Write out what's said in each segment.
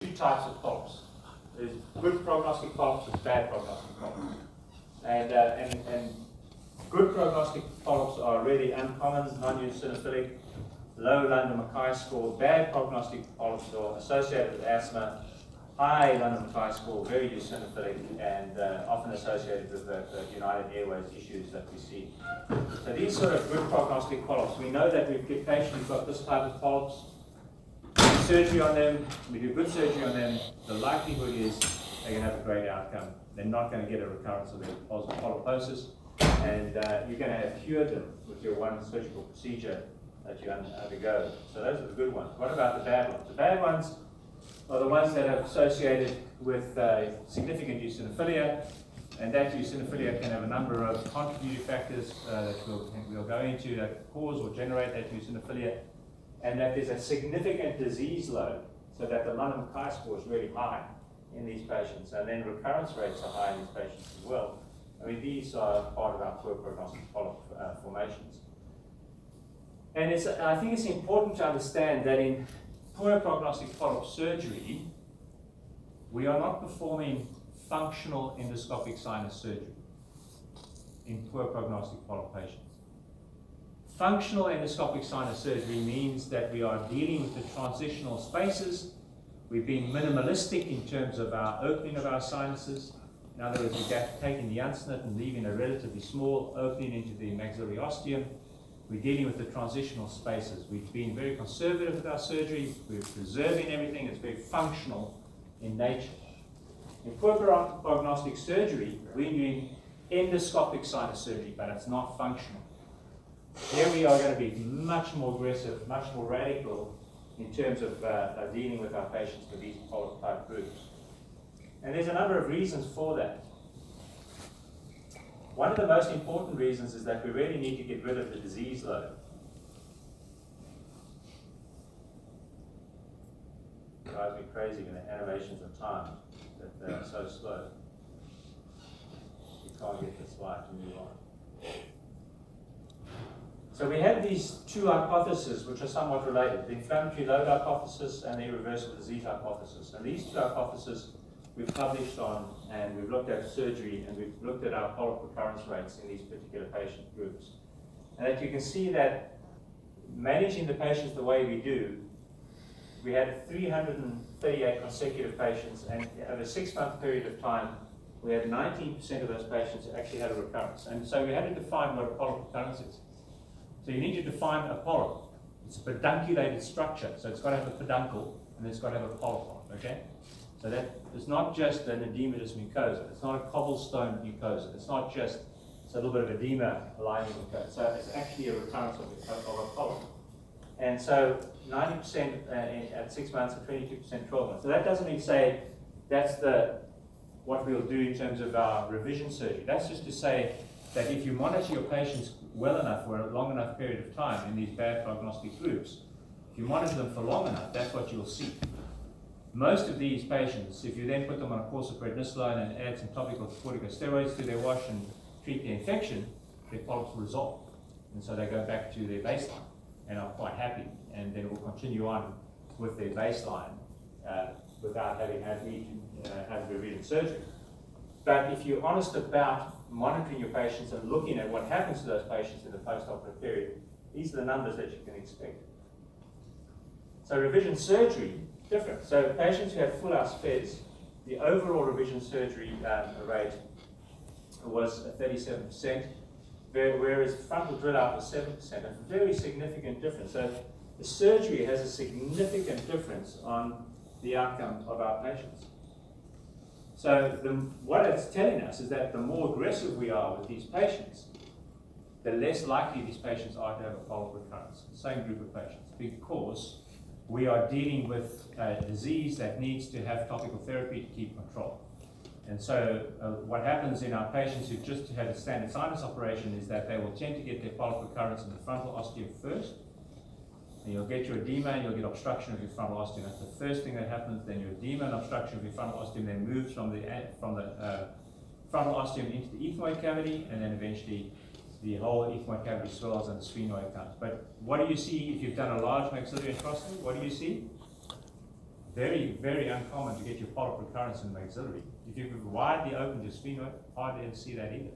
two types of polyps. There's good prognostic polyps and bad prognostic polyps. And good prognostic polyps are really uncommon, non-eosinophilic, low London-Mackay score. Bad prognostic polyps are associated with asthma, high London-Mackay score, very eosinophilic, and often associated with the United Airways issues that we see. So these sort of good prognostic polyps, we know that we've got patients who've got this type of polyps, we do surgery on them, we do good surgery on them, the likelihood is they're going to have a great outcome. They're not going to get a recurrence of their polyposis, and you're going to have cured them with your one surgical procedure that you undergo. So those are the good ones. What about the bad ones? The bad ones are the ones that are associated with significant eosinophilia, and that eosinophilia can have a number of contributing factors that we'll go into that cause or generate that eosinophilia, and that there's a significant disease load, so that the London-Mackay score is really high in these patients, and then recurrence rates are high in these patients as well. I mean, these are part of our poor prognostic polyp formations. And I think it's important to understand that in poor prognostic polyp surgery, we are not performing functional endoscopic sinus surgery in poor prognostic polyp patients. Functional endoscopic sinus surgery means that we are dealing with the transitional spaces. We've been minimalistic in terms of our opening of our sinuses. In other words, we're taking the unsnit and leaving a relatively small opening into the maxillary ostium. We're dealing with the transitional spaces. We've been very conservative with our surgery. We're preserving everything. It's very functional in nature. In poor prognostic surgery, we're doing endoscopic sinus surgery, but it's not functional. Here we are going to be much more aggressive, much more radical in terms of dealing with our patients with these polyp type groups. And there's a number of reasons for that. One of the most important reasons is that we really need to get rid of the disease load. It drives me crazy when the animations are timed, that they're so slow. You can't get the slide to move on. So we have these two hypotheses which are somewhat related, the inflammatory load hypothesis and the irreversible disease hypothesis. And these two hypotheses we've published on, and we've looked at surgery, and we've looked at our polyp recurrence rates in these particular patient groups. And that you can see that managing the patients the way we do, we had 338 consecutive patients, and over a 6-month period of time, we had 19% of those patients who actually had a recurrence. And so we had to define what a polyp recurrence is. So you need to define a polyp. It's a pedunculated structure, so it's got to have a peduncle, and it's got to have a polyp on it, okay? So that it's not just an edematous mucosa. It's not a cobblestone mucosa. It's not just a little bit of edema lining the mucosa. So it's actually a recurrence of a polyp. And so 90% at 6 months and 22% 12 months. So that doesn't mean say that's what we'll do in terms of our revision surgery. That's just to say that if you monitor your patients well enough for a long enough period of time in these bad prognostic groups, if you monitor them for long enough, that's what you'll see. Most of these patients, if you then put them on a course of prednisolone and add some topical corticosteroids to their wash and treat the infection, their polyps resolve. And so they go back to their baseline and are quite happy, and then will continue on with their baseline without having had revision surgery. But if you're honest about monitoring your patients and looking at what happens to those patients in the post-operative period, these are the numbers that you can expect. So revision surgery, different. So patients who had full-house FES, the overall revision surgery rate was 37%, whereas frontal drill-out was 7%, a very significant difference. So the surgery has a significant difference on the outcome of our patients. So what it's telling us is that the more aggressive we are with these patients, the less likely these patients are to have a polyp recurrence, same group of patients, because we are dealing with a disease that needs to have topical therapy to keep control. And so what happens in our patients who've just had a standard sinus operation is that they will tend to get their polyp recurrence in the frontal ostium first. And you'll get your edema and you'll get obstruction of your frontal ostium. That's the first thing that happens. Then your edema and obstruction of your frontal ostium then moves from the frontal ostium into the ethmoid cavity, and then eventually the whole ethmoid cavity swells and the sphenoid comes. But what do you see if you've done a large maxillary enteroscopy? What do you see? very, very uncommon to get your polyp recurrence in the maxillary. If you could widely open your sphenoid, hardly ever see that either.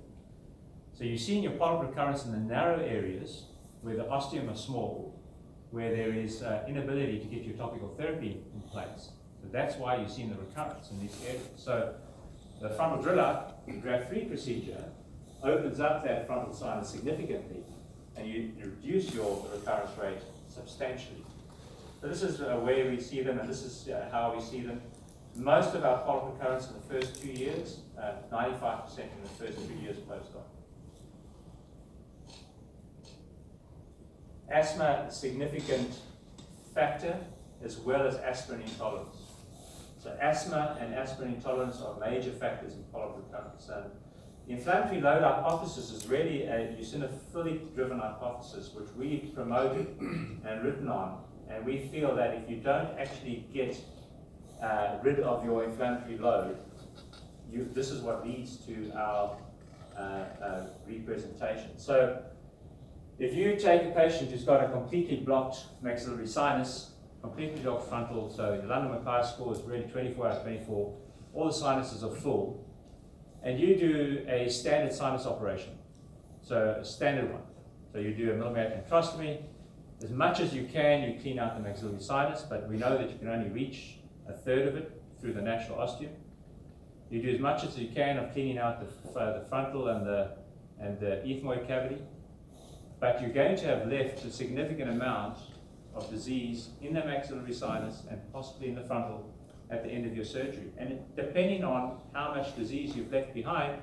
So you're seeing your polyp recurrence in the narrow areas where the ostium are small, where there is inability to get your topical therapy in place. So that's why you're seeing the recurrence in these areas. So the frontal drill out, the graft-free procedure, opens up that frontal sinus significantly, and you reduce your recurrence rate substantially. So this is where we see them, and this is how we see them. Most of our polyp recurrence in the first 2 years, 95% in the first 2 years post-op. Asthma, significant factor, as well as aspirin intolerance. So asthma and aspirin intolerance are major factors in polyp recurrence. And the inflammatory load hypothesis is really a eosinophilic driven hypothesis, which we promoted and written on. And we feel that if you don't actually get rid of your inflammatory load, this is what leads to our representation. So if you take a patient who's got a completely blocked maxillary sinus, completely blocked frontal, so the London Mackay score is really 24 out of 24, all the sinuses are full, and you do a standard sinus operation, so a standard one. So you do a millimeter antrostomy. As much as you can, you clean out the maxillary sinus, but we know that you can only reach a third of it through the natural ostium. You do as much as you can of cleaning out the frontal and the ethmoid cavity, but you're going to have left a significant amount of disease in the maxillary sinus and possibly in the frontal at the end of your surgery. And depending on how much disease you've left behind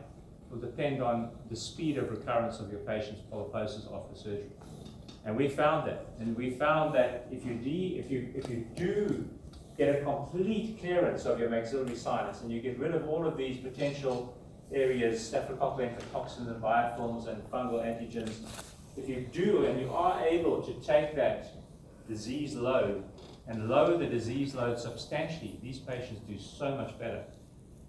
will depend on the speed of recurrence of your patient's polyposis after surgery. And we found that. And we found that if you do get a complete clearance of your maxillary sinus and you get rid of all of these potential areas, staphylococcal enterotoxins and biofilms and fungal antigens, if you do and you are able to take that disease load and lower the disease load substantially, these patients do so much better.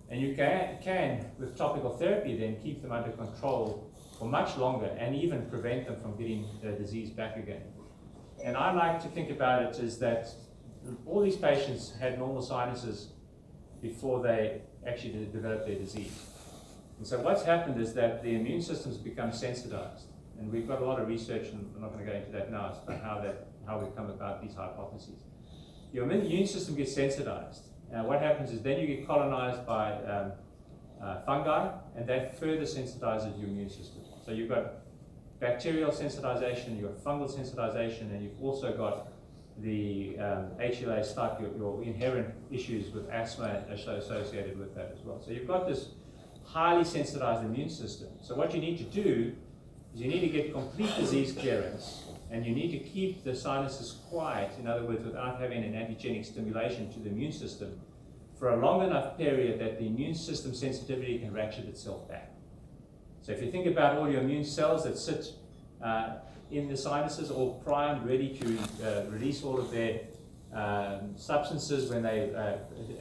And you can with topical therapy, then keep them under control for much longer and even prevent them from getting the disease back again. And I like to think about it is that all these patients had normal sinuses before they actually developed their disease. And so what's happened is that the immune system's become sensitized. And we've got a lot of research, and I'm not going to go into that now, about how we come about these hypotheses. Your immune system gets sensitized. What happens is then you get colonized by fungi, and that further sensitizes your immune system. So you've got bacterial sensitization, you've got fungal sensitization, and you've also got the HLA stuff, your inherent issues with asthma associated with that as well. So you've got this highly sensitized immune system. So what you need to do is you need to get complete disease clearance, and you need to keep the sinuses quiet, in other words, without having an antigenic stimulation to the immune system for a long enough period that the immune system sensitivity can ratchet itself back. So if you think about all your immune cells that sit in the sinuses, all primed, ready to release all of their substances when they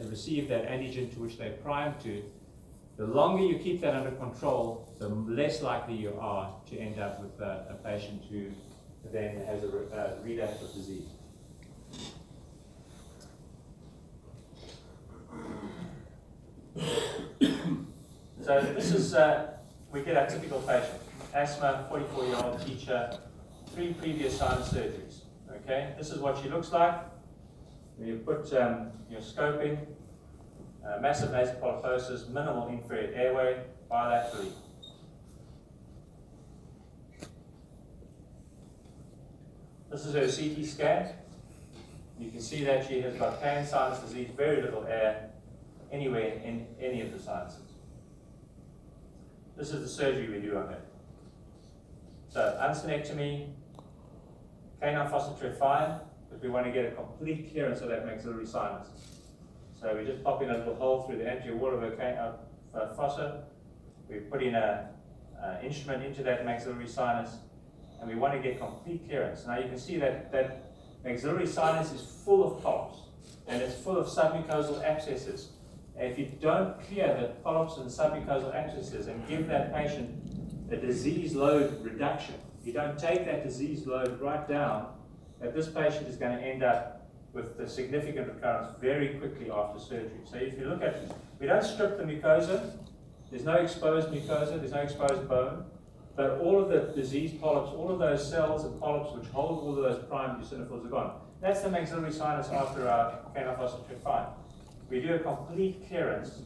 receive that antigen to which they're primed to, the longer you keep that under control, the less likely you are to end up with a patient who then has a relapse of disease. So this is, we get our typical patient. Asthma, 44-year-old teacher, 3 previous sinus surgeries. Okay, this is what she looks like. You put your scope in, massive nasal polyposis, minimal infrared airway, bilaterally. This is her CT scan. You can see that she has got pain, sinus disease, very little air anywhere in any of the sinuses. This is the surgery we do on her. So unsplenectomy, canine fossa fine, because we want to get a complete clearance of that maxillary sinus. So we just pop in a little hole through the anterior wall of her fossa. We put in an instrument into that maxillary sinus, and we want to get complete clearance. Now you can see that that maxillary sinus is full of polyps, and it's full of submucosal abscesses. And if you don't clear the polyps and submucosal abscesses and give that patient a disease load reduction, you don't take that disease load right down, that this patient is going to end up with the significant recurrence very quickly after surgery. So if you look at, we don't strip the mucosa, there's no exposed mucosa, there's no exposed bone, but all of the diseased polyps, all of those cells and polyps which hold all of those prime eosinophils are gone. That's the maxillary sinus after our canal fossa five. We do a complete clearance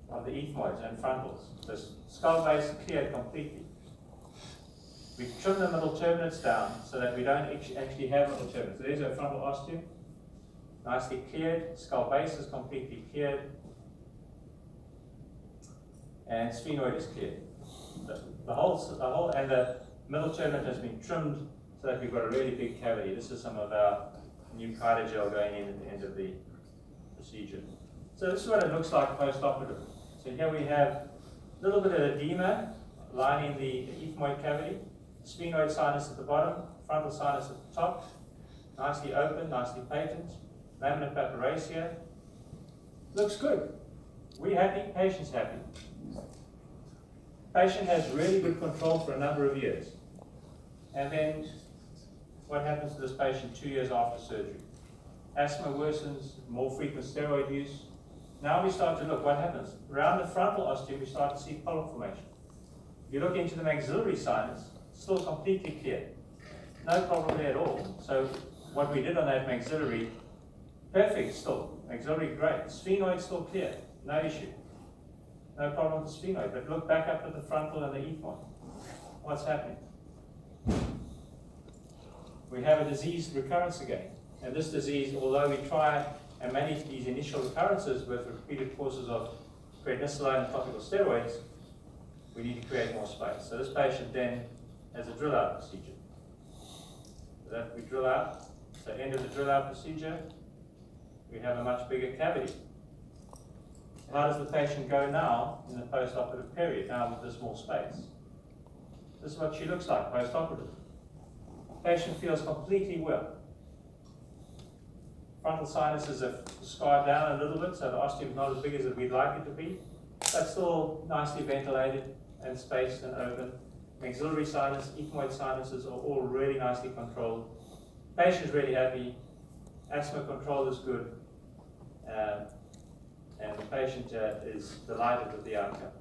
of the ethmoids and frontals. The skull base cleared completely. We trim the middle turbinates down so that we don't actually have middle turbinates. So there's a frontal ostium, nicely cleared. Skull base is completely cleared. And sphenoid is cleared. The whole, and the middle turbinate has been trimmed so that we've got a really big cavity. This is some of our new Kytogel going in at the end of the procedure. So this is what it looks like post-operative. So here we have a little bit of edema lining the ethmoid cavity, sphenoid sinus at the bottom, frontal sinus at the top, nicely open, nicely patent, lamina papyracea. Looks good. We're happy, patient's happy. Patient has really good control for a number of years. And then what happens to this patient 2 years after surgery? Asthma worsens, more frequent steroid use. Now we start to look what happens. Around the frontal ostium, we start to see polyp formation. If you look into the maxillary sinus, still completely clear. No problem there at all. So what we did on that maxillary, perfect still. Maxillary great. Sphenoid still clear. No issue. No problem with the sphenoid. But look back up at the frontal and the ethmoid. What's happening? We have a disease recurrence again. And this disease, although we try and manage these initial recurrences with repeated courses of prednisolone and topical steroids, we need to create more space. So this patient then has a drill out procedure. So that we drill out. So end of the drill out procedure, we have a much bigger cavity. How does the patient go now in the post-operative period, now with this more space? This is what she looks like post-operative. Patient feels completely well. Frontal sinuses have scarred down a little bit, so the ostium is not as big as we'd like it to be, but still nicely ventilated and spaced and open. Maxillary sinus, ethmoid sinuses are all really nicely controlled. Patient's really happy. Asthma control is good. And the patient is delighted with the outcome.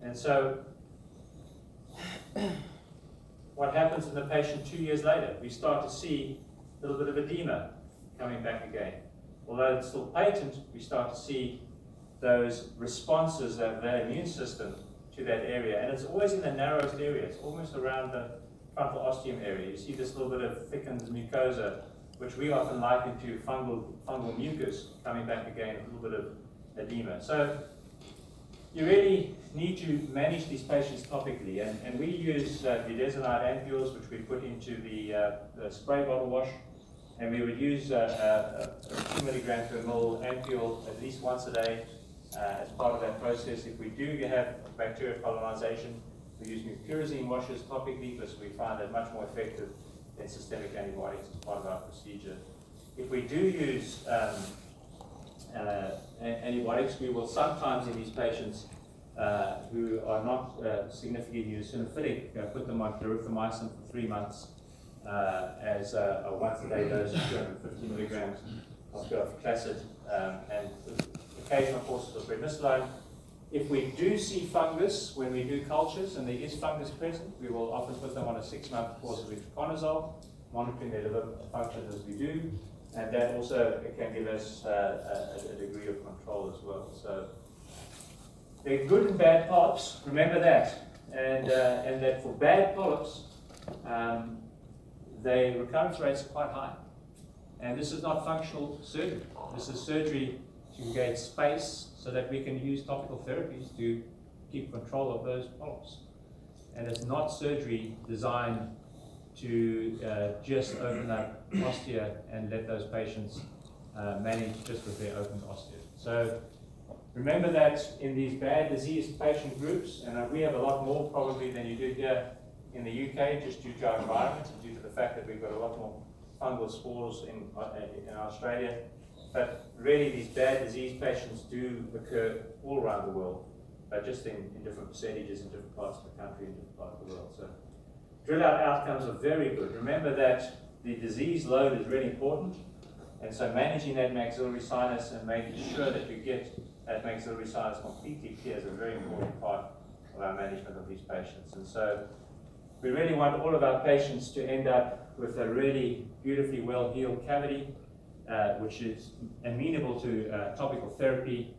And so, what happens in the patient 2 years later? We start to see a little bit of edema coming back again. Although it's still patent, we start to see those responses of the immune system to that area. And it's always in the narrowest area. It's almost around the frontal ostium area. You see this little bit of thickened mucosa, which we often liken to fungal mucus coming back again, a little bit of edema. So you really need to manage these patients topically, and we use budesonide ampules, which we put into the spray bottle wash, and we would use a 2 milligram per ml ampule at least once a day as part of that process. If we do have bacterial colonization, we use mupirozine washes topically because we find that much more effective than systemic antibiotics as part of our procedure. If we do use antibiotics, we will sometimes in these patients who are not significantly eosinophilic, put them on clarithromycin for 3 months as a once-a-day dose of 250 milligrams of classid and occasional courses of prednisolone. If we do see fungus when we do cultures and there is fungus present, we will often put them on a 6-month course of itraconazole, monitoring their liver function as we do, and that also can give us a degree of control as well. So they're good and bad polyps, remember that, and that for bad polyps, the recurrence rates are quite high. And this is not functional surgery. This is surgery to create space so that we can use topical therapies to keep control of those polyps. And it's not surgery designed to just open up ostia and let those patients manage just with their open ostia. So remember that in these bad disease patient groups, and we have a lot more probably than you do here in the UK, just due to our environment and due to the fact that we've got a lot more fungal spores in Australia. But really, these bad disease patients do occur all around the world, but just in different percentages in different parts of the country and different parts of the world. So drill out outcomes are very good. Remember that the disease load is really important, and so managing that maxillary sinus and making sure that you get that maxillary sinus completely clear is a very important part of our management of these patients. And so we really want all of our patients to end up with a really beautifully well-healed cavity, which is amenable to topical therapy,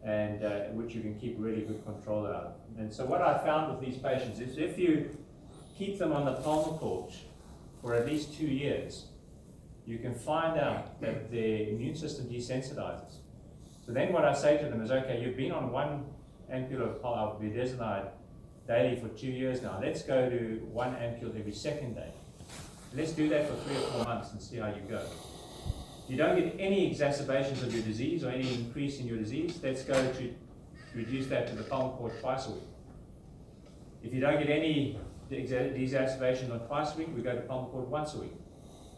and which you can keep really good control out of. And so what I found with these patients is if you keep them on the Pulmicort for at least 2 years, you can find out that their immune system desensitizes. So then what I say to them is, okay, you've been on 1 ampule of budesonide daily for 2 years now. Let's go to 1 ampule every second day. Let's do that for 3 or 4 months and see how you go. If you don't get any exacerbations of your disease or any increase in your disease, let's go to reduce that to the Pulmicort twice a week. If you don't get any exacerbations on twice a week, we go to Pulmicort once a week.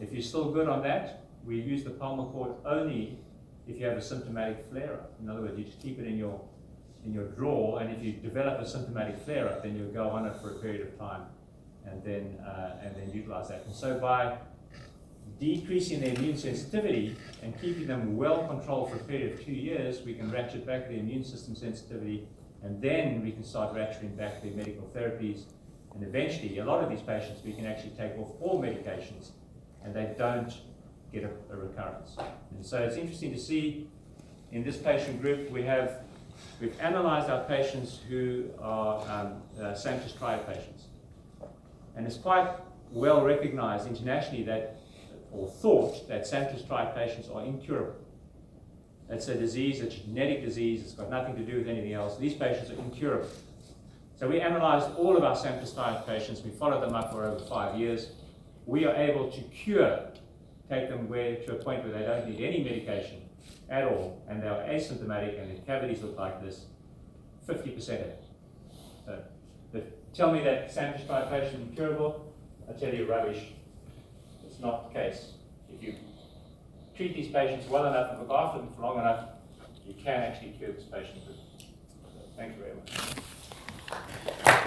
If you're still good on that, we use the Pulmicort only if you have a symptomatic flare-up. In other words, you just keep it in your drawer, and if you develop a symptomatic flare-up, then you'll go on it for a period of time, and then utilize that. And so by decreasing their immune sensitivity and keeping them well controlled for a period of 2 years, we can ratchet back the immune system sensitivity, and then we can start ratcheting back their medical therapies. And eventually, a lot of these patients, we can actually take off all medications, and they don't get a recurrence. And so it's interesting to see in this patient group, we've analyzed our patients who are Sanctus triad patients. And it's quite well recognized internationally that, or thought, that Sanctus triad patients are incurable. It's a disease, a genetic disease, it's got nothing to do with anything else. These patients are incurable. So we analyzed all of our Sanctus triad patients, we followed them up for over 5 years. We are able to take them to a point where they don't need any medication at all, and they're asymptomatic, and their cavities look like this, 50% of it. So, but tell me that Sanctus triad patient is incurable, I tell you rubbish. It's not the case. If you treat these patients well enough and look after them for long enough, you can actually cure this patient. Thank you very much.